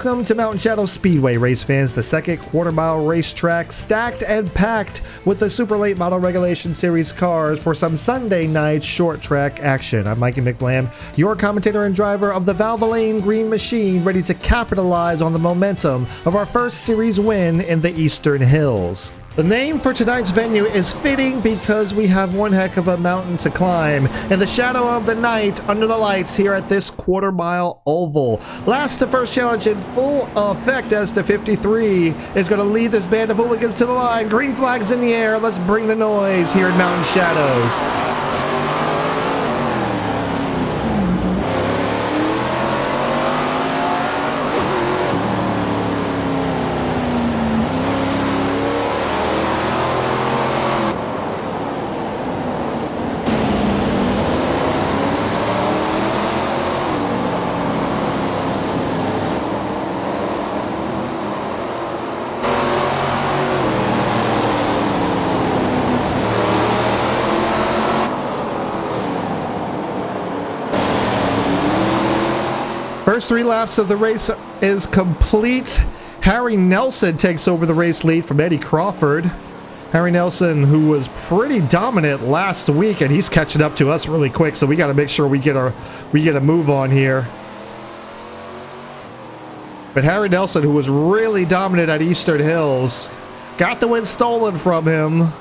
Welcome to Mountain Shadows Speedway, race fans, the second quarter-mile racetrack stacked and packed with the super late model regulation series cars for some Sunday night short track action. I'm Mikey McBlam, your commentator and driver of the Valvoline Green Machine, ready to capitalize on the momentum of our first series win in the Eastern Hills. The name for tonight's venue is fitting because we have one heck of a mountain to climb in the shadow of the night under the lights here at this quarter-mile oval. Last to first challenge in full effect as to 53 is going to lead this band of hooligans to the line. Green flags in the air. Let's bring the noise here in Mountain Shadows. First 3 laps of the race is complete. Harry Nelson takes over the race lead from Eddie Crawford. Harry Nelson, who was pretty dominant last week, and he's catching up to us really quick, so we got to make sure we get a move on here. But Harry Nelson, who was really dominant at Eastern Hills, got the win stolen from him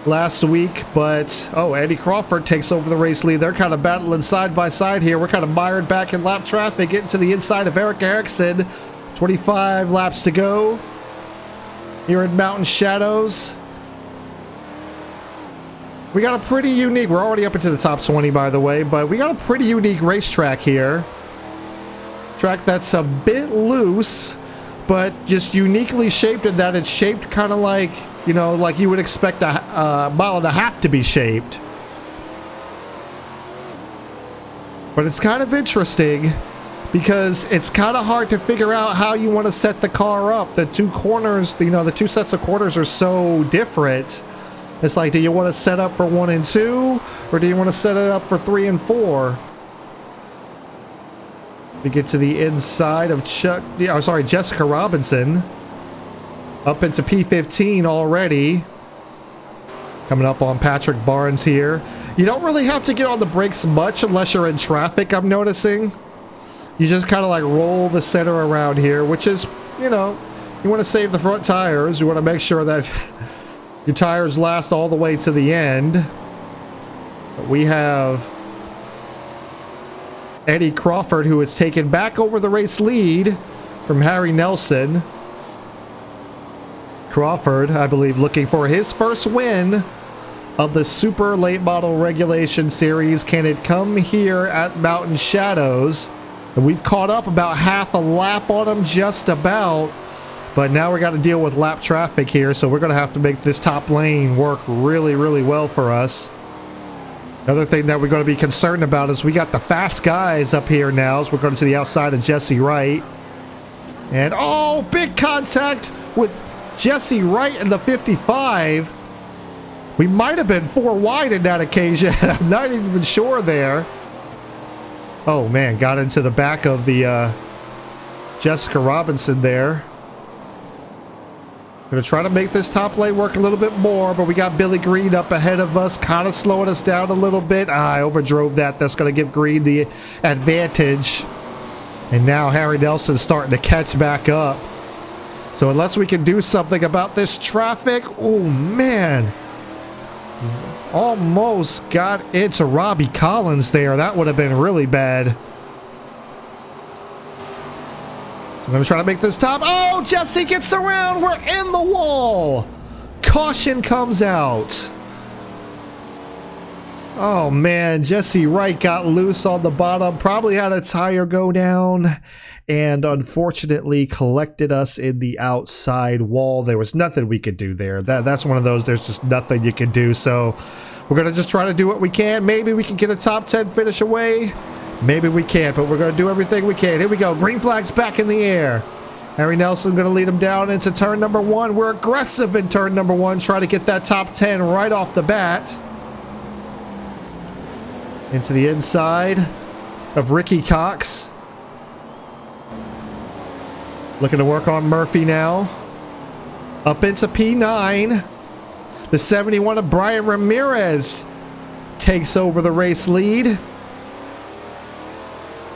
last week, but Eddie Crawford takes over the race lead. They're kind of battling side by side here. We're kind of mired back in lap traffic, getting to the inside of Eric Erickson. 25 laps to go here in Mountain Shadows. We got a pretty unique, we're already up into the top 20 by the way, but we got a pretty unique racetrack here. Track that's a bit loose, but just uniquely shaped in that it's shaped kind of like, you know, like you would expect a mile and a half to be shaped. But it's kind of interesting because it's kind of hard to figure out how you want to set the car up. The two corners, you know, the two sets of corners are so different. It's like, do you want to set up for 1 and 2, or do you want to set it up for 3 and 4? We get to the inside of Jessica Robinson. Up into P15 already. Coming up on Patrick Barnes here. You don't really have to get on the brakes much unless you're in traffic, I'm noticing. You just kind of like roll the center around here, which is, you know, you want to save the front tires. You want to make sure that your tires last all the way to the end. But we have Eddie Crawford, who has taken back over the race lead from Harry Nelson. Crawford, I believe, looking for his first win of the super late model regulation series. Can it come here at Mountain Shadows? And we've caught up about half a lap on him, just about. But now we got to deal with lap traffic here, so we're going to have to make this top lane work really, really well for us. Another thing that we're going to be concerned about is we got the fast guys up here now as we're going to the outside of Jesse Wright. And, big contact with Jesse Wright in the 55. We might have been 4 wide in that occasion. I'm not even sure there. Oh man, got into the back of the Jessica Robinson there. Gonna try to make this top lane work a little bit more, but we got Billy Green up ahead of us, kind of slowing us down a little bit. I overdrove that. That's gonna give Green the advantage. And now Harry Nelson's starting to catch back up. So unless we can do something about this traffic, oh man, almost got into Robbie Collins there. That would have been really bad. I'm going to try to make this top. Oh, Jesse gets around. We're in the wall. Caution comes out. Oh man, Jesse Wright got loose on the bottom. Probably had a tire go down. And unfortunately collected us in the outside wall. There was nothing we could do there. That's one of those, there's just nothing you can do. So we're going to just try to do what we can. Maybe we can get a top 10 finish away. Maybe we can't, but we're going to do everything we can. Here we go. Green flag's back in the air. Harry Nelson going to lead him down into turn number 1. We're aggressive in turn number 1. Try to get that top 10 right off the bat. Into the inside of Ricky Cox. Looking to work on Murphy now. Up into P9. The 71 of Brian Ramirez takes over the race lead.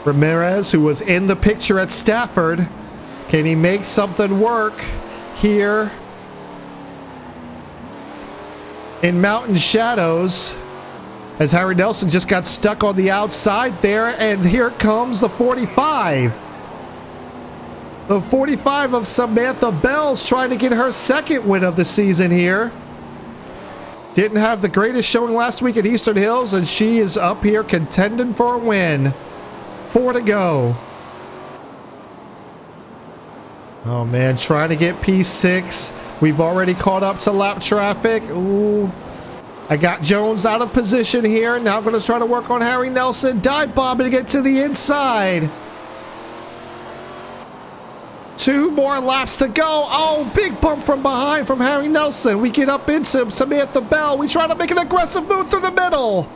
Ramirez, who was in the picture at Stafford, can he make something work here in Mountain Shadows? As Harry Nelson just got stuck on the outside there, and here comes the 45. The 45 of Samantha Bell's trying to get her second win of the season here. Didn't have the greatest showing last week at Eastern Hills, and she is up here contending for a win. 4 to go. Oh man, trying to get P6. We've already caught up to lap traffic. Ooh. I got Jones out of position here. Now I'm going to try to work on Harry Nelson. Dive bombing to get to the inside. 2 more laps to go. Oh, big bump from behind from Harry Nelson. We get up into Samantha Bell. We try to make an aggressive move through the middle.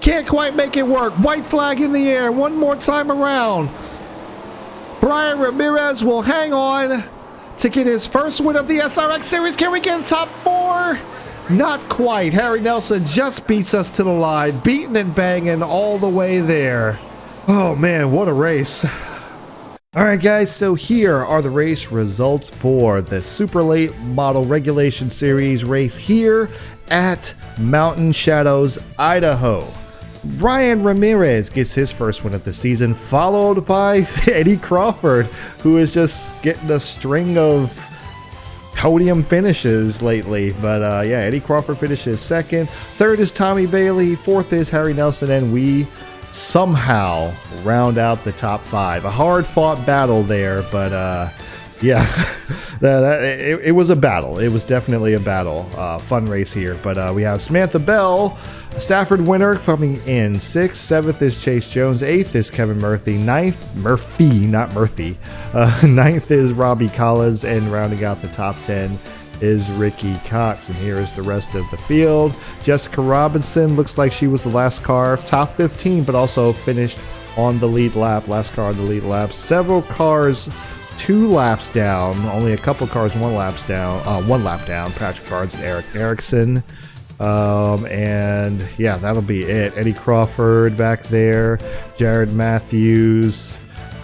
Can't quite make it work. White flag in the air. One more time around. Brian Ramirez will hang on to get his first win of the SRX series. Can we get a top 4? Not quite. Harry Nelson just beats us to the line. Beating and banging all the way there. Oh man, what a race. Alright guys, so here are the race results for the Super Late Model Regulation Series race here at Mountain Shadows, Idaho. Brian Ramirez gets his first win of the season, followed by Eddie Crawford, who is just getting a string of podium finishes lately. But yeah, Eddie Crawford finishes second. Third is Tommy Bailey. Fourth is Harry Nelson, and we somehow round out the top 5. A hard-fought battle there, but yeah, it was a battle. It was definitely a battle. Fun race here, but we have Samantha Bell, Stafford winner, coming in 6th. 7th is Chase Jones. 8th is Kevin Murphy. 9th, Murphy, not Murphy. 9th is Robbie Collins, and rounding out the top 10 is Ricky Cox. And here is the rest of the field. Jessica Robinson looks like she was the last car, top 15, but also finished on the lead lap. Last car on the lead lap. Several cars 2 laps down. Only a couple cars 1 lap down. Patrick Barnes and Eric Erickson. And yeah, that'll be it. Eddie Crawford back there. Jared Matthews.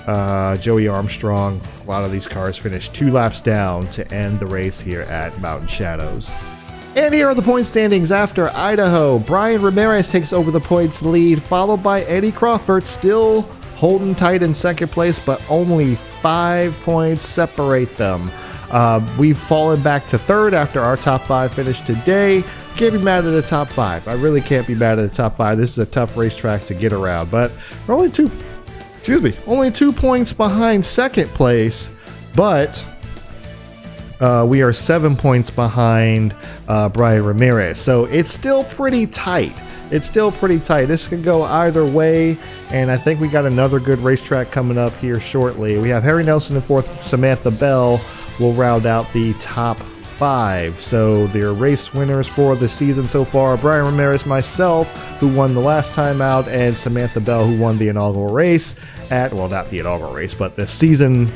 Joey Armstrong. A lot of these cars finished 2 laps down to end the race here at Mountain Shadows. And here are the point standings after Idaho. Brian Ramirez takes over the points lead, followed by Eddie Crawford, still holding tight in second place, but only 5 points separate them. We've fallen back to 3rd after our top 5 finish today. Can't be mad at the top 5. I really can't be mad at the top 5. This is a tough racetrack to get around, but we're only 2 points behind second place, but we are 7 points behind Brian Ramirez. So it's still pretty tight. This could go either way, and I think we got another good racetrack coming up here shortly. We have Harry Nelson in 4th. Samantha Bell will round out the top 5. So their race winners for the season so far: Brian Ramirez, myself, who won the last time out, and Samantha Bell, who won the inaugural race at, well, not the inaugural race, but the season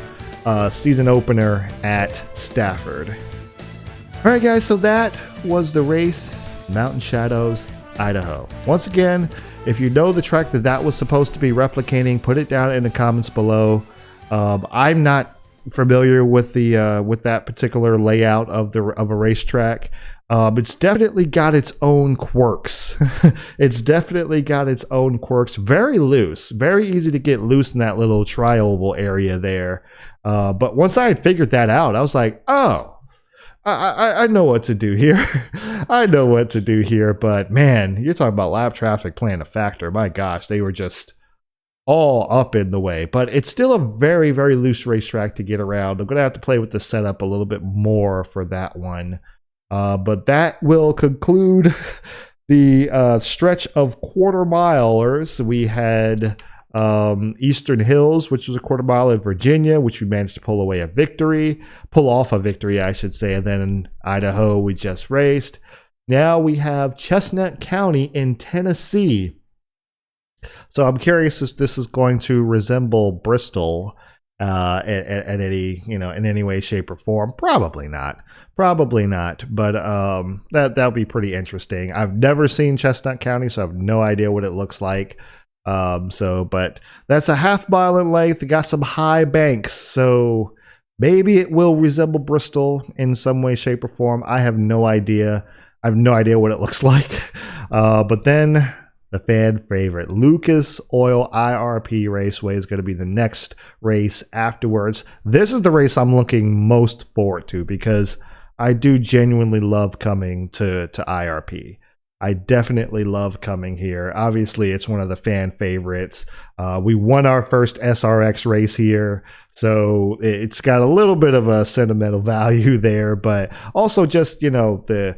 opener at Stafford. All right, guys, so that was the race, Mountain Shadows, Idaho. Once again, if you know the track that was supposed to be replicating, put it down in the comments below. I'm not familiar with that particular layout of a racetrack. It's definitely got its own quirks. Very loose, very easy to get loose in that little tri-oval area there. But once I had figured that out, I was like, oh, I know what to do here. But man, you're talking about lap traffic playing a factor. My gosh, they were just all up in the way. But it's still a very, very loose racetrack to get around. I'm going to have to play with the setup a little bit more for that one. But that will conclude the stretch of quarter milers. We had Eastern Hills, which was a quarter mile in Virginia, which we managed to pull off a victory, I should say. And then in Idaho, we just raced. Now we have Chestnut County in Tennessee. So I'm curious if this is going to resemble Bristol at any, in any way, shape, or form. Probably not, but that'll be pretty interesting. I've never seen Chestnut County, so I have no idea what it looks like. But that's a half mile in length. It got some high banks, so maybe it will resemble Bristol in some way, shape, or form. I have no idea. I have no idea what it looks like. But then the fan favorite, Lucas Oil IRP Raceway, is going to be the next race afterwards. This is the race I'm looking most forward to because I do genuinely love coming to IRP. I definitely love coming here. Obviously, it's one of the fan favorites. We won our first SRX race here, so it's got a little bit of a sentimental value there, but also just, the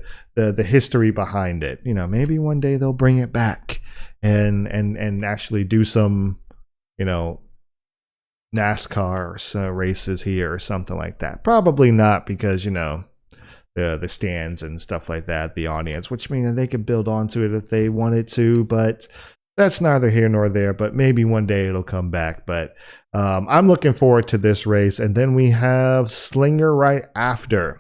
history behind it. Maybe one day they'll bring it back and actually do some, NASCAR races here or something like that. Probably not because, the stands and stuff like that, the audience, which means they could build onto it if they wanted to, but that's neither here nor there. But maybe one day it'll come back. But I'm looking forward to this race. And then we have Slinger right after.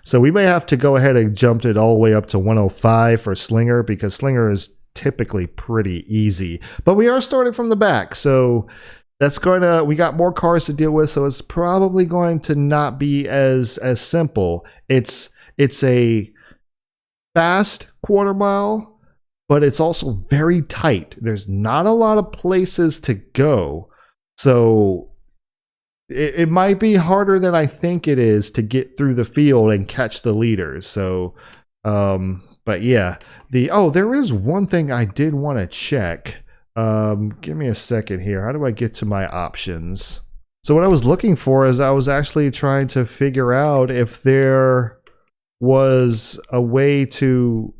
So we may have to go ahead and jump it all the way up to 105 for Slinger, because Slinger is typically pretty easy. But we are starting from the back, so we got more cars to deal with, so it's probably going to not be as simple. It's a fast quarter mile, but it's also very tight. There's not a lot of places to go, so it might be harder than I think it is to get through the field and catch the leaders. So, but yeah, there is one thing I did want to check. Give me a second here. How do I get to my options? So what I was looking for is I was actually trying to figure out if there was a way to,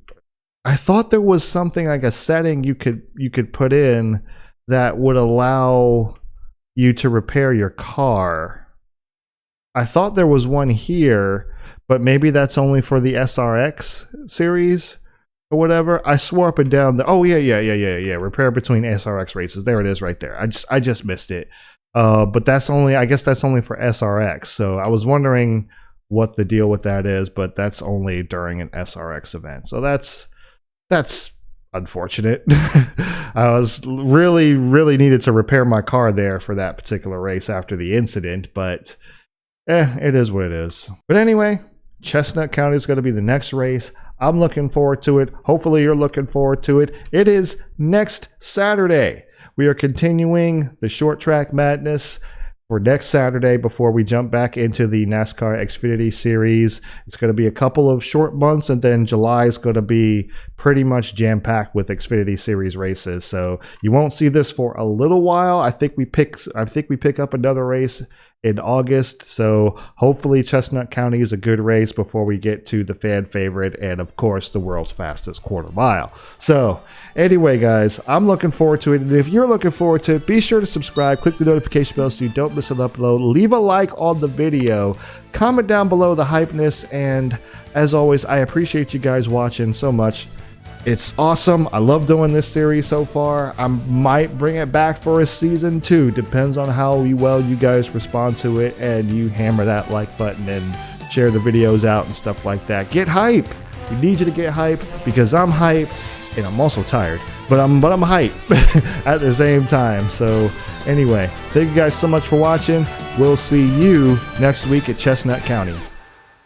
I thought there was something like a setting you could put in that would allow you to repair your car. I thought there was one here, but maybe that's only for the SRX series or whatever. I swore up and down yeah. Repair between SRX races. There it is right there. I just missed it. But I guess that's only for SRX. So I was wondering what the deal with that is, but that's only during an SRX event. So that's unfortunate. I was really needed to repair my car there for that particular race after the incident, but it is what it is. But anyway, Chestnut County is going to be the next race. I'm looking forward to it. Hopefully you're looking forward to it. It is next Saturday. We are continuing the short track madness for next Saturday before we jump back into the NASCAR Xfinity Series. It's going to be a couple of short months, and then July is going to be pretty much jam-packed with Xfinity Series races. So you won't see this for a little while. I think we pick up another race in August, so hopefully Chestnut County is a good race before we get to the fan favorite and, of course, the world's fastest quarter mile. So anyway, guys, I'm looking forward to it, and if you're looking forward to it, be sure to subscribe, click the notification bell so you don't miss an upload, leave a like on the video, comment down below the hypeness, and as always, I appreciate you guys watching so much. It's awesome. I love doing this series so far. I might bring it back for a season 2. Depends on how well you guys respond to it and you hammer that like button and share the videos out and stuff like that. Get hype. We need you to get hype because I'm hype and I'm also tired. But I'm hype at the same time. So anyway, thank you guys so much for watching. We'll see you next week at Chestnut County.